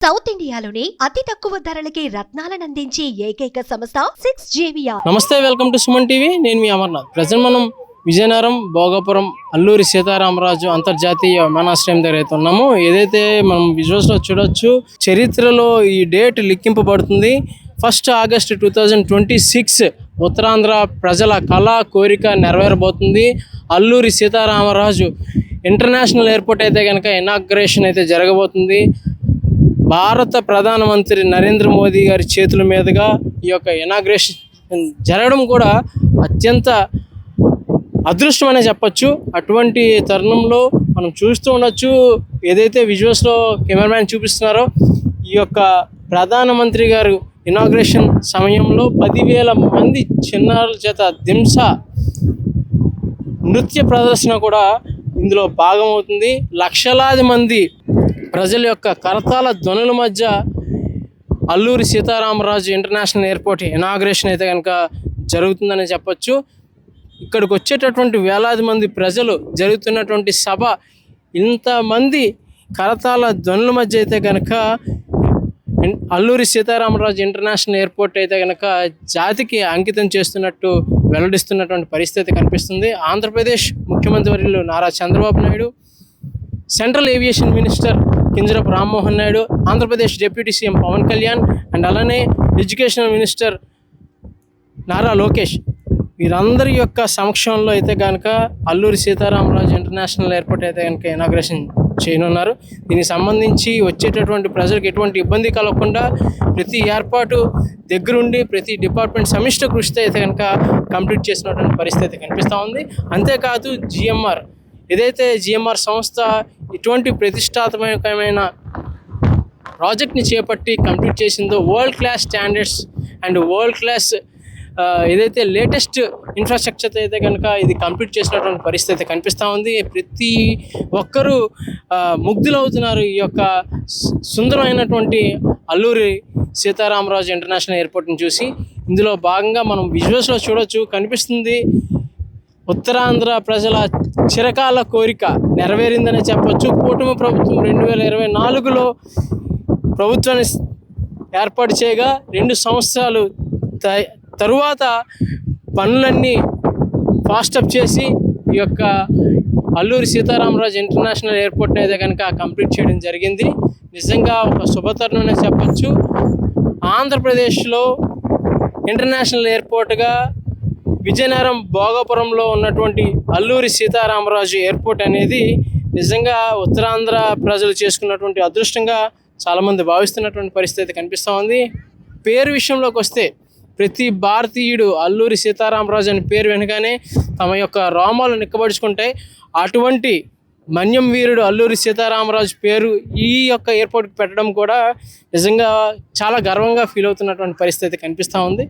South ఇండియాలోని అతి తక్కువ ధరలకి రత్నాలను అందించే ఏకైక సంస్థ 6JVR. నమస్తే, వెల్కమ్ టు సుమన్ టీవీ. నేను మీ అమర్నాథ్. ప్రజెంట్ మనం విజయనగరం భోగాపురం అల్లూరి సీతారామరాజు అంతర్జాతీయ విమానాశ్రయం దగ్గర అయితే ఉన్నాము. ఏదైతే మనం విజువల్స్లో చూడొచ్చు, చరిత్రలో ఈ డేట్ లిఖింపబడుతుంది. 1 ఆగస్టు 2026 ఉత్తరాంధ్ర ప్రజల కళ కోరిక నెరవేరబోతుంది. అల్లూరి సీతారామరాజు ఇంటర్నేషనల్ ఎయిర్పోర్ట్ అయితే కనుక ఇనాగ్రేషన్ అయితే జరగబోతుంది. భారత ప్రధానమంత్రి నరేంద్ర మోదీ గారి చేతుల మీదుగా ఈ యొక్క ఇనాగ్రేషన్ జరగడం కూడా అత్యంత అదృష్టం అనే చెప్పచ్చు. అటువంటి తరుణంలో మనం చూస్తూ ఉండొచ్చు, ఏదైతే విజువల్స్లో కెమెరామ్యాన్ చూపిస్తున్నారో ఈ యొక్క ప్రధానమంత్రి గారు ఇనాగ్రేషన్ సమయంలో 10,000 మంది చిన్నారుల చేత దింస నృత్య ప్రదర్శన కూడా ఇందులో భాగమవుతుంది. లక్షలాది మంది ప్రజల యొక్క కరతాళ ధ్వనుల మధ్య Alluri Sitaramaraju international airport inauguration అయితే కనుక జరుగుతుందని చెప్పచ్చు. ఇక్కడికి వచ్చేటటువంటి వేలాది మంది ప్రజలు, జరుగుతున్నటువంటి సభ, ఇంతమంది కరతాళ ధ్వనుల మధ్య అయితే కనుక అల్లూరి సీతారామరాజు ఇంటర్నేషనల్ ఎయిర్పోర్ట్ అయితే కనుక జాతికి అంకితం చేస్తున్నట్టు వెల్లడిస్తున్నటువంటి పరిస్థితి కనిపిస్తుంది. ఆంధ్రప్రదేశ్ ముఖ్యమంత్రి వర్యులు Nara Chandrababu Naidu, central aviation minister Kinjarapu Rammohan Naidu, Andhra Pradesh deputy CM Pawan Kalyan and అలానే ఎడ్యుకేషనల్ మినిస్టర్ నారా లోకేష్, వీరందరి యొక్క సమక్షంలో అయితే కనుక అల్లూరి సీతారామరాజు ఇంటర్నేషనల్ ఎయిర్పోర్ట్ అయితే కనుక ఇనాగ్రేషన్ చేయనున్నారు. దీనికి సంబంధించి వచ్చేటటువంటి ప్రజలకు ఎటువంటి ఇబ్బంది కలగకుండా ప్రతి ఏర్పాటు దగ్గరుండి ప్రతి డిపార్ట్మెంట్ సమిష్ట కృషితో అయితే కనుక కంప్లీట్ చేసినటువంటి పరిస్థితి కనిపిస్తూ ఉంది. అంతేకాదు జిఎంఆర్, ఏదైతే జిఎంఆర్ సంస్థ ఇటువంటి ప్రతిష్టాత్మకమైన ప్రాజెక్ట్ని చేపట్టి కంప్లీట్ చేసిందో, world class standards and world class ఏదైతే లేటెస్ట్ ఇన్ఫ్రాస్ట్రక్చర్ అయితే కనుక ఇది కంప్లీట్ చేసినటువంటి పరిస్థితి కనిపిస్తూ ఉంది. ప్రతి ఒక్కరూ ముగ్ధులవుతున్నారు ఈ యొక్క సుందరమైనటువంటి అల్లూరి సీతారామరాజు ఇంటర్నేషనల్ ఎయిర్పోర్ట్ని చూసి. ఇందులో భాగంగా మనం విజువల్స్లో చూడొచ్చు, కనిపిస్తుంది ఉత్తరాంధ్ర ప్రజల చిరకాల కోరిక నెరవేరిందనే చెప్పొచ్చు. కూటమి ప్రభుత్వం 2024లో ప్రభుత్వాన్ని ఏర్పాటు చేయగా 2 సంవత్సరాలు తరువాత పనులన్నీ ఫాస్టప్ చేసి ఈ యొక్క అల్లూరి సీతారామరాజు ఇంటర్నేషనల్ ఎయిర్పోర్ట్ అయితే కనుక కంప్లీట్ చేయడం జరిగింది. నిజంగా ఒక శుభతరుణం అనే చెప్పచ్చు. ఆంధ్రప్రదేశ్లో ఇంటర్నేషనల్ ఎయిర్పోర్ట్గా విజయనగరం భోగాపురంలో ఉన్నటువంటి అల్లూరి సీతారామరాజు ఎయిర్పోర్ట్ అనేది నిజంగా ఉత్తరాంధ్ర ప్రజలు చేసుకున్నటువంటి అదృష్టంగా చాలామంది భావిస్తున్నటువంటి పరిస్థితి కనిపిస్తూ ఉంది. పేరు విషయంలోకి వస్తే ప్రతి భారతీయుడు అల్లూరి సీతారామరాజు అనే పేరు వెనుకనే తమ యొక్క రోమాలు నిక్కబడుచుకుంటాయి. అటువంటి మన్యం వీరుడు అల్లూరి సీతారామరాజు పేరు ఈ యొక్క ఎయిర్పోర్ట్కి పెట్టడం కూడా నిజంగా చాలా గర్వంగా ఫీల్ అవుతున్నటువంటి పరిస్థితి కనిపిస్తూ ఉంది.